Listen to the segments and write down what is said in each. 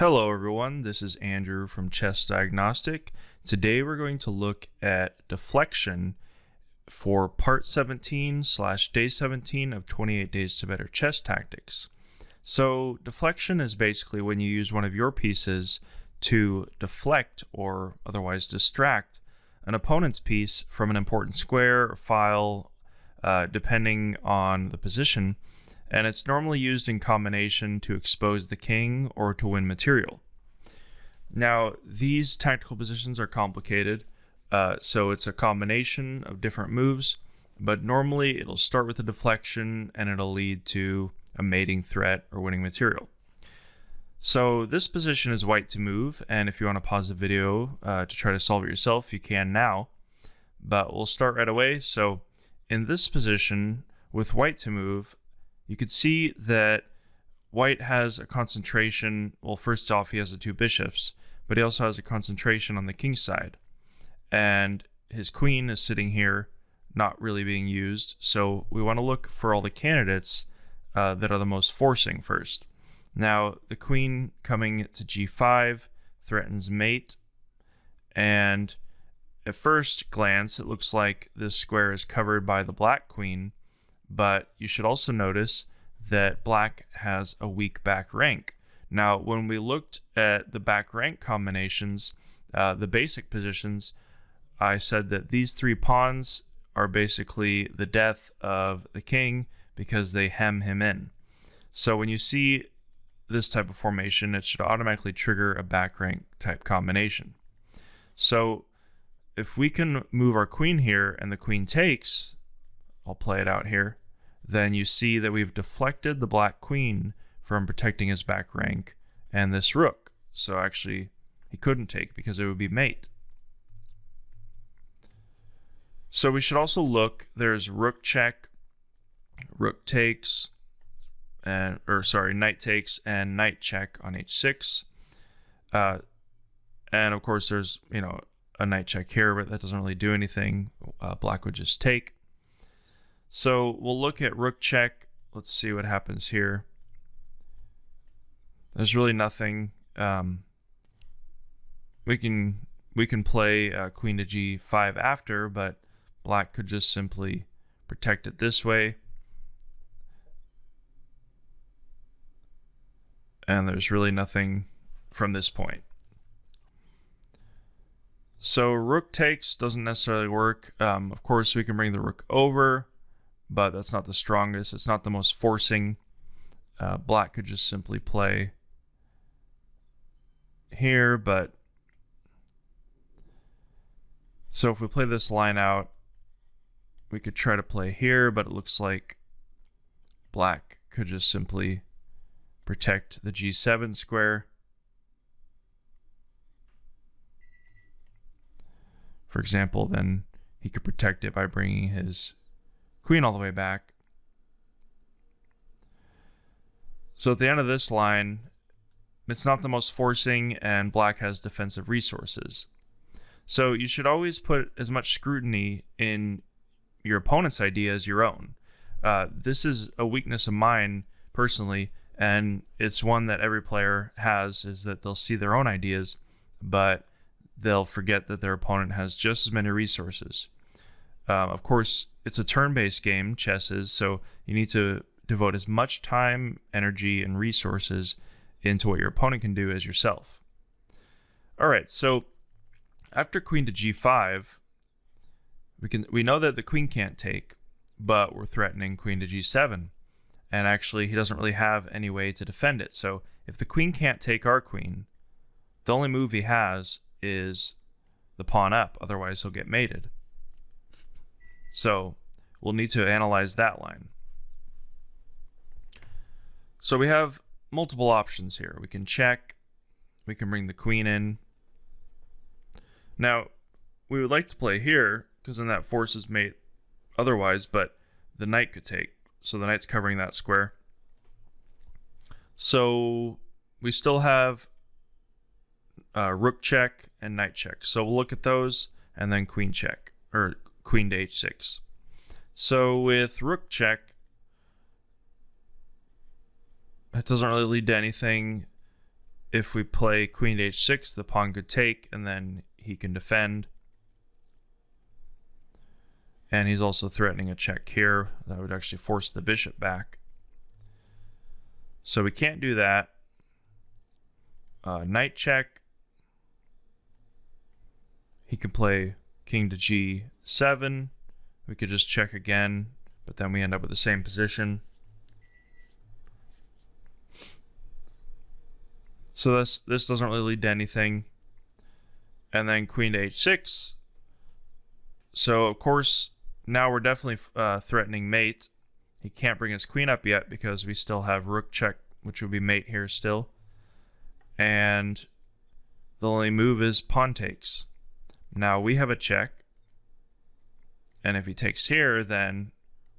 Hello everyone, this is Andrew from Chess Diagnostic. Today we're going to look at deflection for part 17/day 17 of 28 Days to Better Chess Tactics. So deflection is basically when you use one of your pieces to deflect or otherwise distract an opponent's piece from an important square or file, depending on the position. And it's normally used in combination to expose the king or to win material. Now, these tactical positions are complicated, so it's a combination of different moves, but normally it'll start with a deflection and it'll lead to a mating threat or winning material. So this position is white to move, and if you want to pause the video to try to solve it yourself, you can now, but we'll start right away. So in this position, with white to move, you could see that white has a concentration. Well, first off, he has the two bishops, but he also has a concentration on the king side. And his queen is sitting here, not really being used. So we want to look for all the candidates that are the most forcing first. Now, the queen coming to g5 threatens mate. And at first glance, it looks like this square is covered by the black queen. But you should also notice that black has a weak back rank. Now, when we looked at the back rank combinations, the basic positions, I said that these three pawns are basically the death of the king because they hem him in. So when you see this type of formation, it should automatically trigger a back rank type combination. So if we can move our queen here and the queen takes, I'll play it out here, then you see that we've deflected the black queen from protecting his back rank and this rook. So actually, he couldn't take because it would be mate. So we should also look, there's rook check, rook takes, and knight takes and knight check on h6. And of course, there's a knight check here, but that doesn't really do anything. Black would just take. So we'll look at rook check. Let's see what happens here. There's really nothing. We can play queen to g5 after, but black could just simply protect it this way. And there's really nothing from this point. So rook takes doesn't necessarily work. Of course, we can bring the rook over, but that's not the strongest. It's not the most forcing. Black could just simply play here, but so if we play this line out, we could try to play here, but it looks like black could just simply protect the g7 square. For example, then he could protect it by bringing his queen all the way back. So at the end of this line, it's not the most forcing, and black has defensive resources. So you should always put as much scrutiny in your opponent's idea as your own. This is a weakness of mine personally, and it's one that every player has, is that they'll see their own ideas, but they'll forget that their opponent has just as many resources. Of course, it's a turn-based game, chess is, so you need to devote as much time, energy, and resources into what your opponent can do as yourself. All right, so after queen to g5, we know that the queen can't take, but we're threatening queen to g7, and actually he doesn't really have any way to defend it. So if the queen can't take our queen, the only move he has is the pawn up, otherwise he'll get mated. So we'll need to analyze that line. So we have multiple options here. We can check, we can bring the queen in. Now, we would like to play here, because then that forces mate otherwise, but the knight could take. So the knight's covering that square. So we still have rook check and knight check. So we'll look at those, and then queen check, or queen to h6. So with rook check, it doesn't really lead to anything. if we play queen to h6, the pawn could take, and then he can defend. And he's also threatening a check here. That would actually force the bishop back. So we can't do that. Knight check. He can play king to g7. We could just check again, but then we end up with the same position. So this doesn't really lead to anything. And then queen to h6. So of course, now we're definitely threatening mate. He can't bring his queen up yet because we still have rook check, which would be mate here still. And the only move is pawn takes. Now we have a check. And if he takes here, then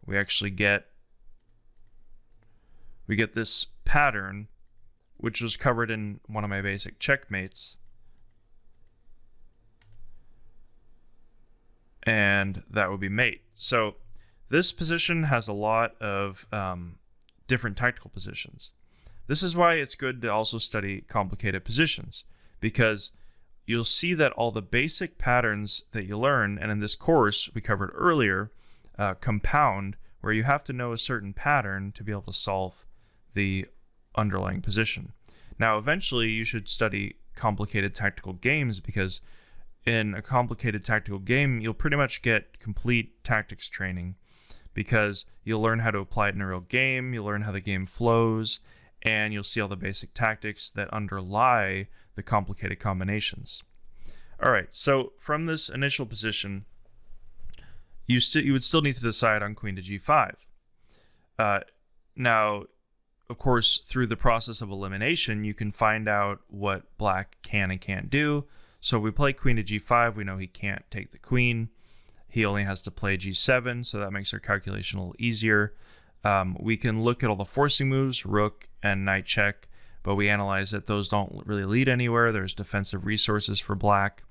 we actually get this pattern, which was covered in one of my basic checkmates. And that would be mate. So this position has a lot of different tactical positions. This is why it's good to also study complicated positions, because you'll see that all the basic patterns that you learn, and in this course we covered earlier, compound, where you have to know a certain pattern to be able to solve the underlying position. Now eventually you should study complicated tactical games, because in a complicated tactical game you'll pretty much get complete tactics training, because you'll learn how to apply it in a real game, you'll learn how the game flows, and you'll see all the basic tactics that underlie the complicated combinations. Alright, so from this initial position, you would still need to decide on queen to g5. Now, of course, through the process of elimination, you can find out what black can and can't do. So if we play queen to g5, we know he can't take the queen. He only has to play g7, so that makes our calculation a little easier. We can look at all the forcing moves, rook and knight check, but we analyze that those don't really lead anywhere. There's defensive resources for black.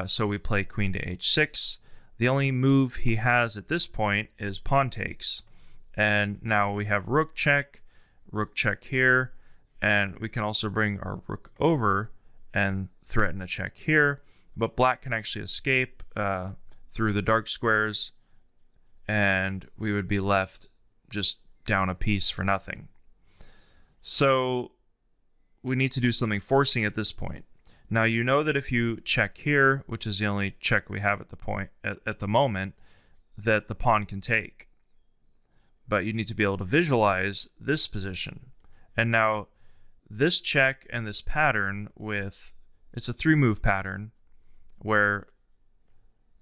So we play queen to h6. The only move he has at this point is pawn takes. And now we have rook check here, and we can also bring our rook over and threaten a check here. But black can actually escape through the dark squares, and we would be left just down a piece for nothing. So we need to do something forcing at this point. Now you know that if you check here, which is the only check we have at the moment, that the pawn can take. But you need to be able to visualize this position. And now this check and this pattern it's a 3-move pattern where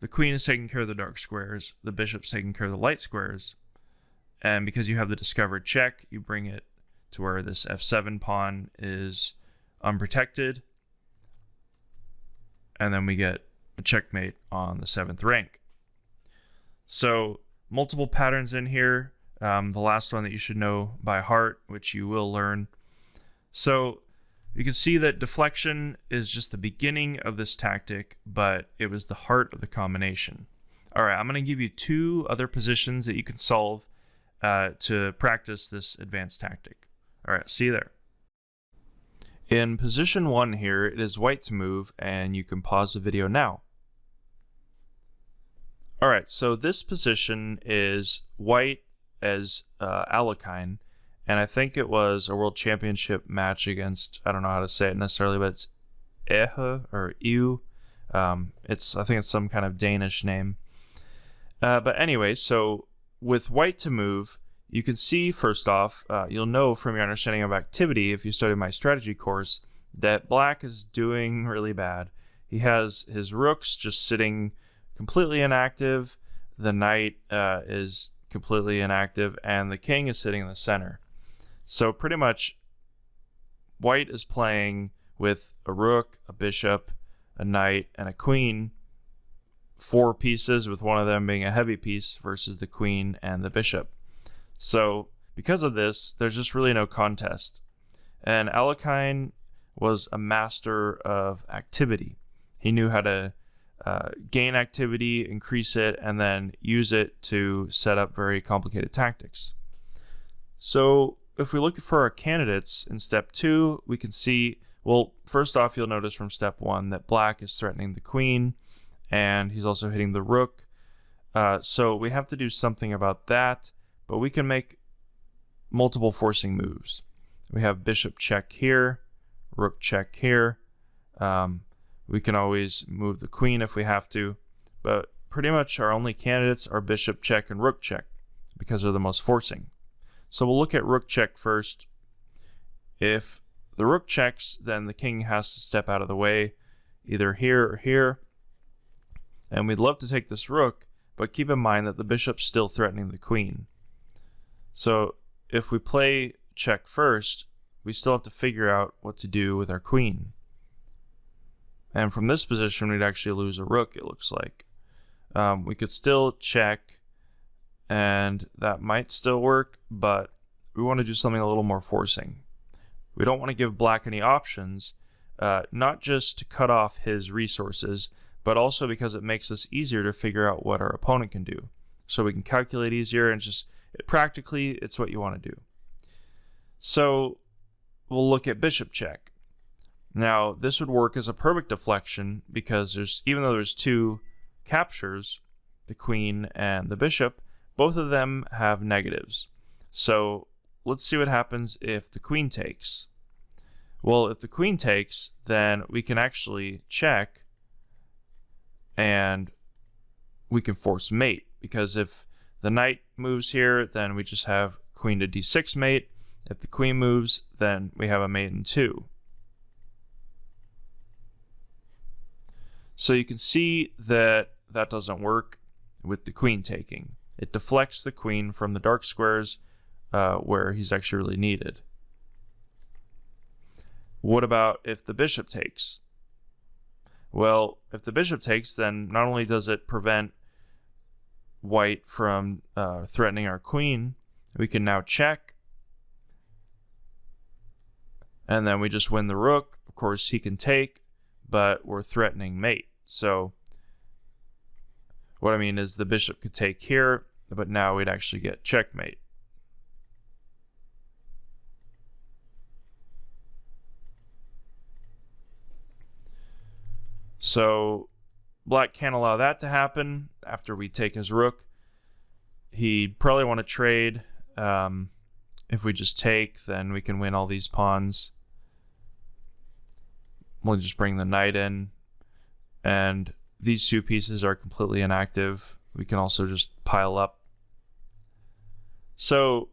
the queen is taking care of the dark squares, the bishop's taking care of the light squares, and because you have the discovered check, you bring it to where this f7 pawn is unprotected, and then we get a checkmate on the 7th rank. So multiple patterns in here. The last one that you should know by heart, which you will learn. So you can see that deflection is just the beginning of this tactic, but it was the heart of the combination. All right, I'm going to give you 2 other positions that you can solve to practice this advanced tactic. All right, see you there. In position 1 here, it is white to move, and you can pause the video now. All right, so this position is white as Alekhine, and I think it was a world championship match against, I don't know how to say it necessarily, but it's Ehe or Ew. I think it's some kind of Danish name. But anyway, so with white to move, you can see first off, you'll know from your understanding of activity, if you study my strategy course, that black is doing really bad. He has his rooks just sitting completely inactive, the knight is completely inactive, and the king is sitting in the center. So pretty much white is playing with a rook, a bishop, a knight, and a queen, 4 pieces, with one of them being a heavy piece versus the queen and the bishop. So because of this, there's just really no contest. And Alekhine was a master of activity. He knew how to gain activity, increase it, and then use it to set up very complicated tactics. So if we look for our candidates in step 2, we can see, well, first off, you'll notice from step 1 that black is threatening the queen, and he's also hitting the rook. So we have to do something about that, but we can make multiple forcing moves. We have bishop check here, rook check here. We can always move the queen if we have to, but pretty much our only candidates are bishop check and rook check because they're the most forcing. So we'll look at rook check first. If the rook checks, then the king has to step out of the way, either here or here. And we'd love to take this rook, but keep in mind that the bishop's still threatening the queen. So if we play check first, we still have to figure out what to do with our queen. And from this position, we'd actually lose a rook, it looks like. We could still check, and that might still work, but we want to do something a little more forcing. We don't want to give black any options, not just to cut off his resources, but also because it makes us easier to figure out what our opponent can do. So we can calculate easier, and just practically, it's what you want to do. So we'll look at bishop check. Now, this would work as a perfect deflection because even though there's 2 captures, the queen and the bishop, both of them have negatives. So let's see what happens if the queen takes. Well, if the queen takes, then we can actually check and we can force mate, because if the knight moves here, then we just have queen to d6 mate. If the queen moves, then we have a mate in 2. So you can see that that doesn't work with the queen taking. It deflects the queen from the dark squares where he's actually really needed. What about if the bishop takes? Well, if the bishop takes, then not only does it prevent white from threatening our queen, we can now check, and then we just win the rook. Of course, he can take, but we're threatening mate. So what I mean is the bishop could take here, but now we'd actually get checkmate. So black can't allow that to happen after we take his rook. He'd probably want to trade. If we just take, then we can win all these pawns. We'll just bring the knight in, and these 2 pieces are completely inactive. We can also just pile up. So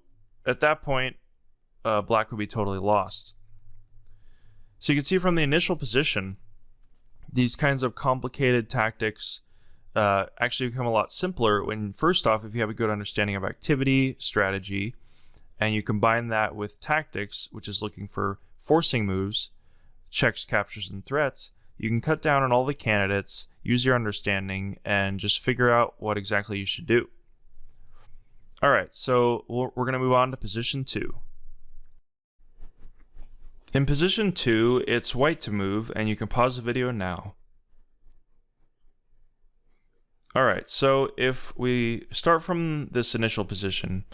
at that point, black would be totally lost. So you can see from the initial position, these kinds of complicated tactics actually become a lot simpler when, first off, if you have a good understanding of activity, strategy, and you combine that with tactics, which is looking for forcing moves, checks, captures, and threats, you can cut down on all the candidates, use your understanding, and just figure out what exactly you should do. Alright, so we're going to move on to position 2. In position 2, it's white to move, and you can pause the video now. Alright, so if we start from this initial position,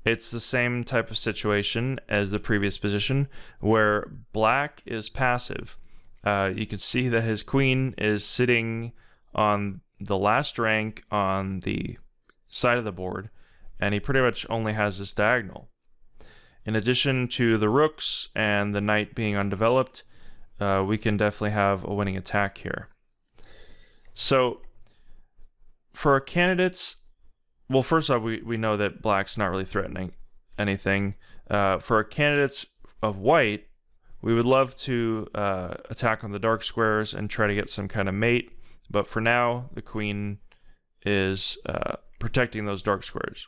it's the same type of situation as the previous position, where black is passive. You can see that his queen is sitting on the last rank on the side of the board, and he pretty much only has this diagonal. In addition to the rooks and the knight being undeveloped, we can definitely have a winning attack here. So for our candidates, well, first off, we know that black's not really threatening anything. For our candidates of white, we would love to attack on the dark squares and try to get some kind of mate, but for now, the queen is protecting those dark squares.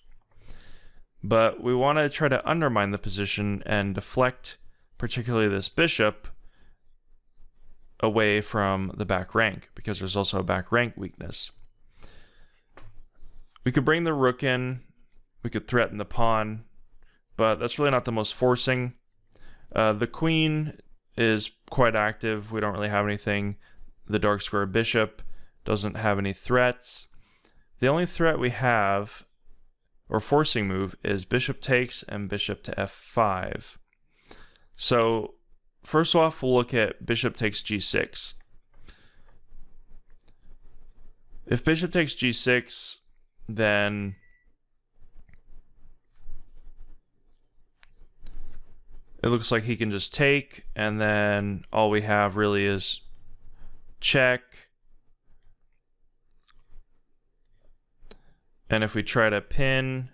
But we want to try to undermine the position and deflect particularly this bishop away from the back rank, because there's also a back rank weakness. We could bring the rook in, we could threaten the pawn, but that's really not the most forcing. The queen is quite active, we don't really have anything. The dark square bishop doesn't have any threats. The only threat we have, or forcing move is bishop takes and bishop to f5. So first off, we'll look at bishop takes g6. If bishop takes g6, then it looks like he can just take, and then all we have really is check. And if we try to pin,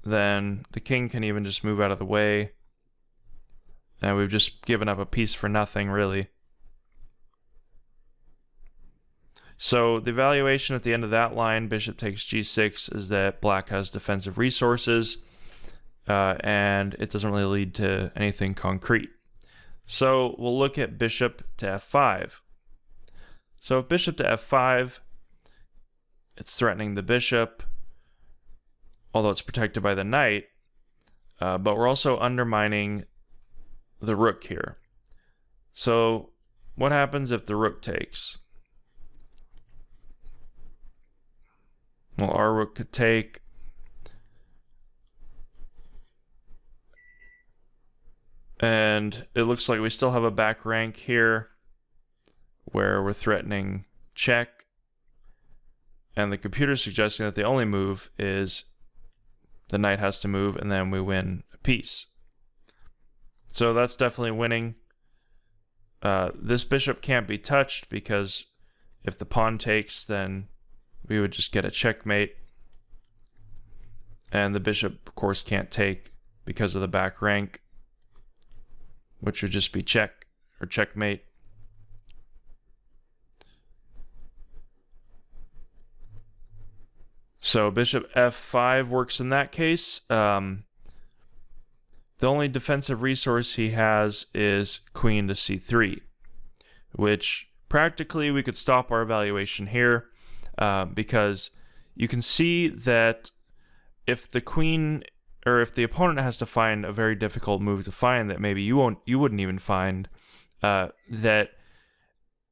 then the king can even just move out of the way. And we've just given up a piece for nothing, really. So the evaluation at the end of that line, bishop takes g6, is that black has defensive resources, and it doesn't really lead to anything concrete. So we'll look at bishop to f5. So if bishop to f5, it's threatening the bishop, although it's protected by the knight, but we're also undermining the rook here. So what happens if the rook takes? Well, our rook could take, and it looks like we still have a back rank here where we're threatening check, and the computer's suggesting that the only move is the knight has to move, and then we win a piece. So that's definitely winning. This bishop can't be touched because if the pawn takes, then we would just get a checkmate. And the bishop, of course, can't take because of the back rank, which would just be check or checkmate. So bishop f5 works in that case. The only defensive resource he has is queen to c3, which practically we could stop our evaluation here, because you can see that if the queen, or if the opponent has to find a very difficult move to find that maybe you wouldn't even find, that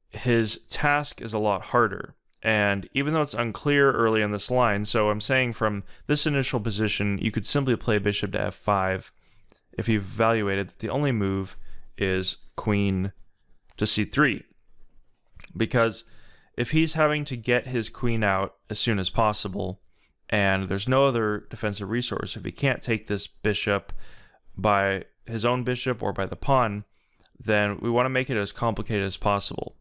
his task is a lot harder. And even though it's unclear early in this line, so I'm saying from this initial position, you could simply play bishop to f5 if you've evaluated that the only move is queen to c3. Because if he's having to get his queen out as soon as possible, and there's no other defensive resource, if he can't take this bishop by his own bishop or by the pawn, then we want to make it as complicated as possible.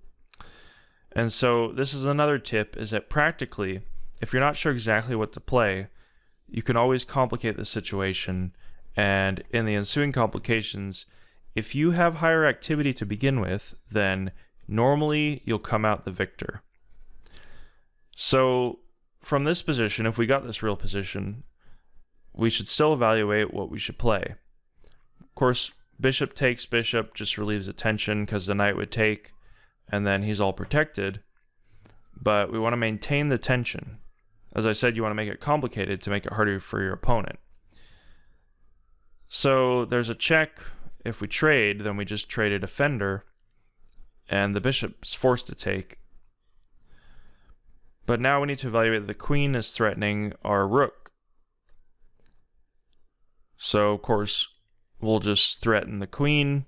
And so this is another tip, is that practically, if you're not sure exactly what to play, you can always complicate the situation, and in the ensuing complications, if you have higher activity to begin with, then normally you'll come out the victor. So from this position, if we got this real position, we should still evaluate what we should play. Of course, bishop takes bishop just relieves the tension because the knight would take, and then he's all protected. But we want to maintain the tension. As I said, you want to make it complicated to make it harder for your opponent. So there's a check. If we trade, then we just trade a defender, and the bishop's forced to take. But now we need to evaluate that the queen is threatening our rook. So, of course, we'll just threaten the queen.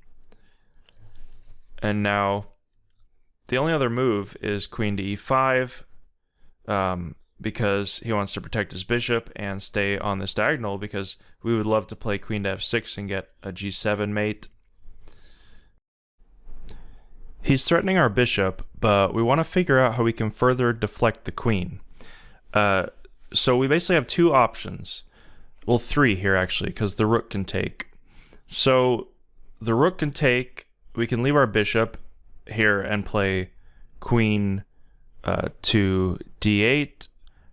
And now the only other move is queen to e5, because he wants to protect his bishop and stay on this diagonal, because we would love to play queen to f6 and get a g7 mate. He's threatening our bishop, but we want to figure out how we can further deflect the queen. So we basically have two options. Well, three here, actually, because the rook can take. So the rook can take, we can leave our bishop here and play queen to d8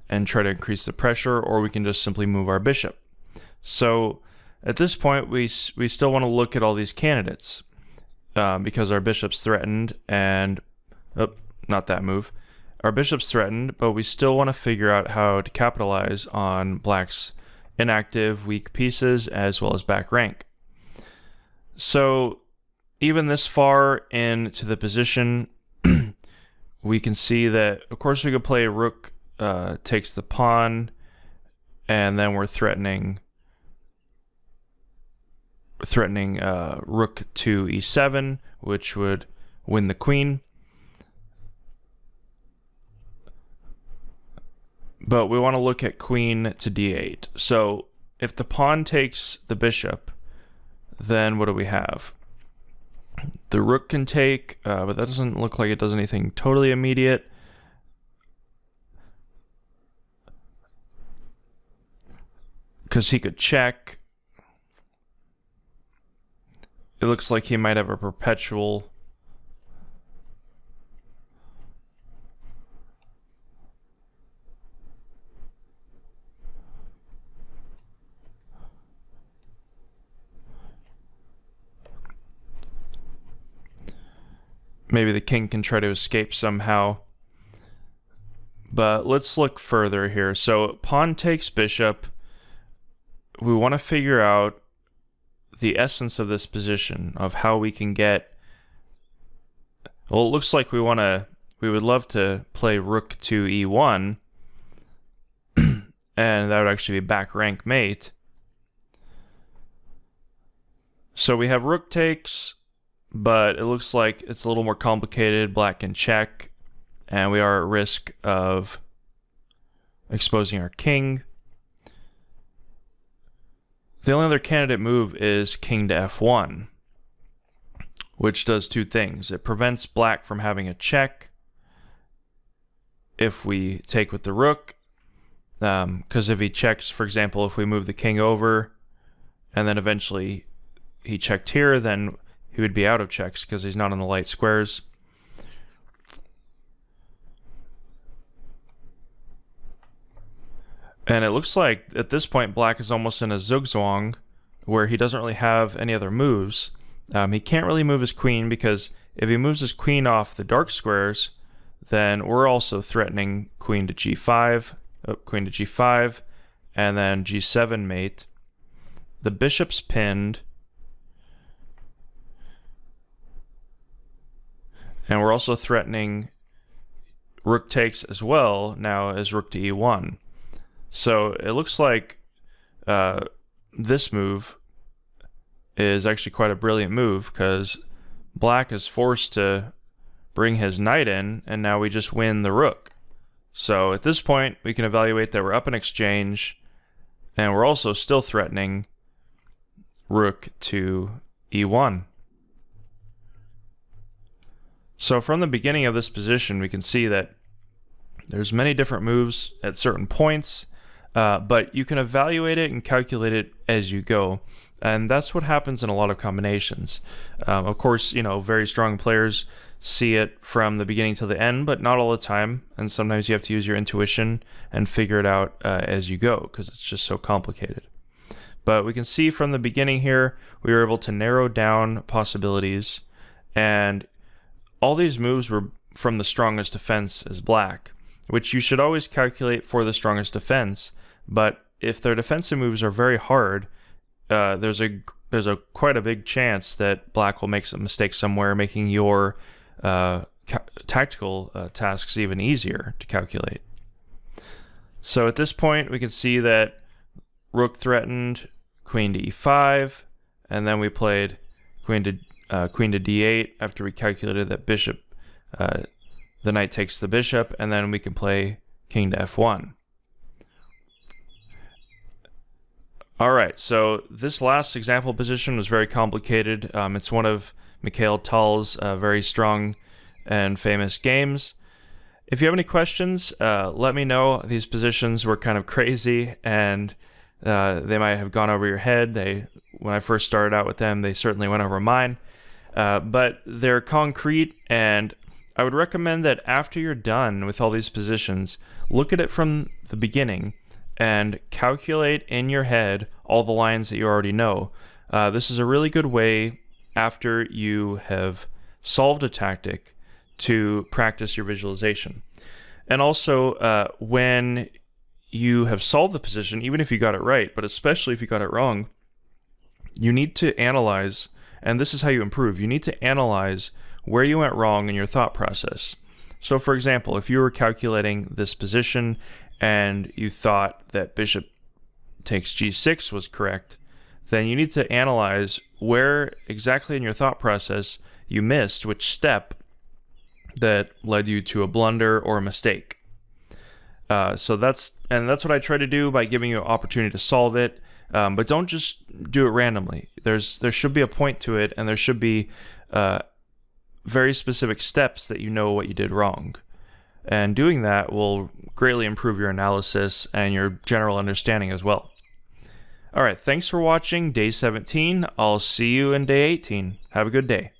and try to increase the pressure, or we can just simply move our bishop. So at this point, we still want to look at all these candidates. Because our bishop's threatened, and not that move. Our bishop's threatened, but we still want to figure out how to capitalize on black's inactive, weak pieces as well as back rank. So even this far into the position, we can see that, of course, we could play rook takes the pawn, and then we're threatening rook to e7, which would win the queen. But we want to look at queen to d8. So if the pawn takes the bishop, then what do we have? The rook can take, but that doesn't look like it does anything totally immediate. Because he could check. It looks like he might have a perpetual. Maybe the king can try to escape somehow. But let's look further here. So pawn takes bishop. We want to figure out the essence of this position, of how we can get. Well, it looks like we would love to play rook to e1, and that would actually be back rank mate. So we have rook takes, but it looks like it's a little more complicated. Black can check, and we are at risk of exposing our king. The only other candidate move is king to f1, which does two things. It prevents black from having a check if we take with the rook, because if he checks, for example, if we move the king over and then eventually he checked here, then he would be out of checks because he's not on the light squares. And it looks like at this point black is almost in a zugzwang where he doesn't really have any other moves. He can't really move his queen, because if he moves his queen off the dark squares, then we're also threatening queen to g5, and then g7 mate. The bishop's pinned, and we're also threatening rook takes as well now as rook to e1. So it looks like this move is actually quite a brilliant move, because black is forced to bring his knight in, and now we just win the rook. So at this point, we can evaluate that we're up in exchange, and we're also still threatening rook to e1. So from the beginning of this position, we can see that there's many different moves at certain points, but you can evaluate it and calculate it as you go. And that's what happens in a lot of combinations. Of course, very strong players see it from the beginning to the end, but not all the time. And sometimes you have to use your intuition and figure it out as you go, because it's just so complicated. But we can see from the beginning here, we were able to narrow down possibilities, and all these moves were from the strongest defense as black, which you should always calculate for the strongest defense. But if their defensive moves are very hard, there's a quite a big chance that black will make some mistake somewhere, making your tactical tasks even easier to calculate. So at this point, we can see that rook threatened queen to e5, and then we played queen to d8 after we calculated that bishop, the knight takes the bishop, and then we can play king to f1. Alright, so this last example position was very complicated. It's one of Mikhail Tal's very strong and famous games. If you have any questions, let me know. These positions were kind of crazy, and they might have gone over your head. When I first started out with them, they certainly went over mine. But they're concrete, and I would recommend that after you're done with all these positions, look at it from the beginning and calculate in your head all the lines that you already know. This is a really good way, after you have solved a tactic, to practice your visualization. And also, when you have solved the position, even if you got it right, but especially if you got it wrong, you need to analyze, and this is how you improve. You need to analyze where you went wrong in your thought process. So for example, if you were calculating this position and you thought that bishop takes g6 was correct, then you need to analyze where exactly in your thought process you missed, which step that led you to a blunder or a mistake. So that's what I try to do by giving you an opportunity to solve it. But don't just do it randomly. There should be a point to it, and there should be very specific steps that you know what you did wrong. And doing that will greatly improve your analysis and your general understanding as well. All right, thanks for watching day 17. I'll see you in day 18. Have a good day.